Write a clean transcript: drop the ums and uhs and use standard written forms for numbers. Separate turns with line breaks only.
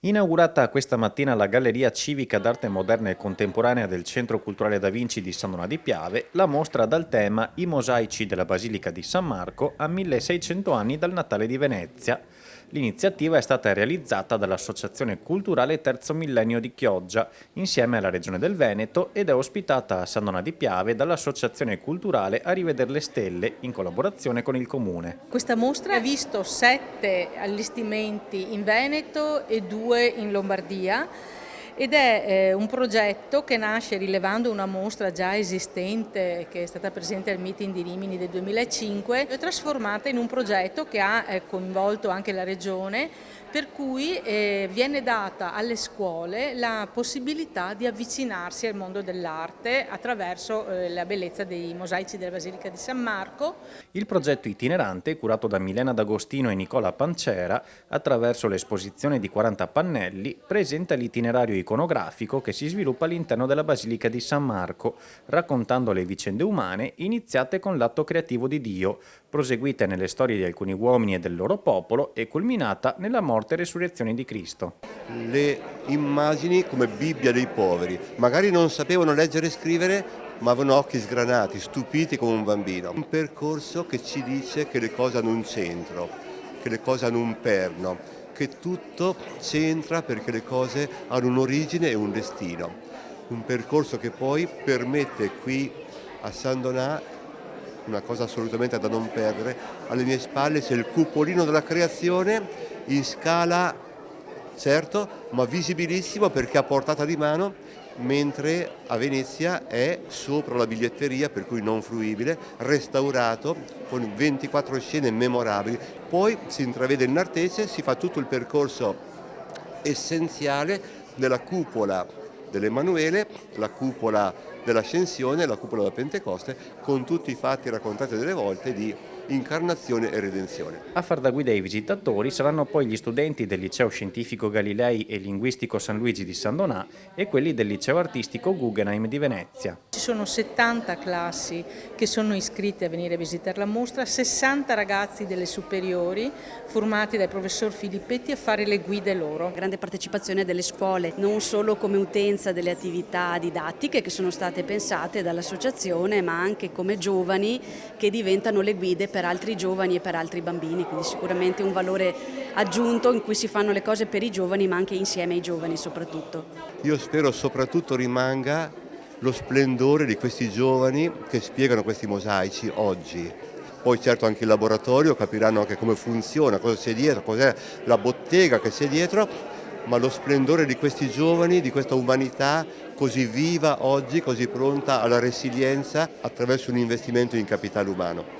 Inaugurata questa mattina la Galleria Civica d'Arte Moderna e Contemporanea del Centro Culturale Da Vinci di San Donà di Piave, la mostra dal tema I mosaici della Basilica di San Marco a 1600 anni dal Natale di Venezia. L'iniziativa è stata realizzata dall'Associazione Culturale Terzo Millennio di Chioggia, insieme alla Regione del Veneto, ed è ospitata a San Donà di Piave dall'Associazione Culturale A Riveder le Stelle, in collaborazione con il Comune.
Questa mostra ha visto 7 allestimenti in Veneto e 2 in Lombardia ed è un progetto che nasce rilevando una mostra già esistente che è stata presente al meeting di Rimini del 2005 e trasformata in un progetto che ha coinvolto anche la Regione, per cui viene data alle scuole la possibilità di avvicinarsi al mondo dell'arte attraverso la bellezza dei mosaici della Basilica di San Marco.
Il progetto itinerante, curato da Milena D'Agostino e Nicola Pancera, attraverso l'esposizione di 40 pannelli, presenta l'itinerario iconografico che si sviluppa all'interno della Basilica di San Marco, raccontando le vicende umane iniziate con l'atto creativo di Dio, proseguite nelle storie di alcuni uomini e del loro popolo e culminata nella morte e resurrezione di Cristo.
Le immagini come Bibbia dei poveri, magari non sapevano leggere e scrivere, ma avevano occhi sgranati, stupiti come un bambino. Un percorso che ci dice che le cose hanno un centro, che le cose hanno un perno, che tutto c'entra perché le cose hanno un'origine e un destino. Un percorso che poi permette qui a San Donà, una cosa assolutamente da non perdere, alle mie spalle c'è il cupolino della creazione in scala, certo, ma visibilissimo perché a portata di mano, mentre a Venezia è sopra la biglietteria, per cui non fruibile, restaurato con 24 scene memorabili. Poi si intravede in artese, si fa tutto il percorso essenziale della cupola dell'Emanuele, la cupola dell'Ascensione, la cupola della Pentecoste, con tutti i fatti raccontati delle volte di incarnazione e redenzione.
A far da guida ai visitatori saranno poi gli studenti del Liceo Scientifico Galilei e Linguistico San Luigi di San Donà e quelli del Liceo Artistico Guggenheim di Venezia.
Ci sono 70 classi che sono iscritte a venire a visitare la mostra, 60 ragazzi delle superiori formati dal professor Filippetti a fare le guide loro.
Grande partecipazione delle scuole, non solo come utenza delle attività didattiche che sono state pensate dall'associazione, ma anche come giovani che diventano le guide per altri giovani e per altri bambini, quindi sicuramente un valore aggiunto in cui si fanno le cose per i giovani ma anche insieme ai giovani soprattutto.
Io spero soprattutto rimanga lo splendore di questi giovani che spiegano questi mosaici oggi. Poi certo anche il laboratorio capiranno anche come funziona, cosa c'è dietro, cos'è la bottega che c'è dietro, ma lo splendore di questi giovani, di questa umanità così viva oggi, così pronta alla resilienza attraverso un investimento in capitale umano.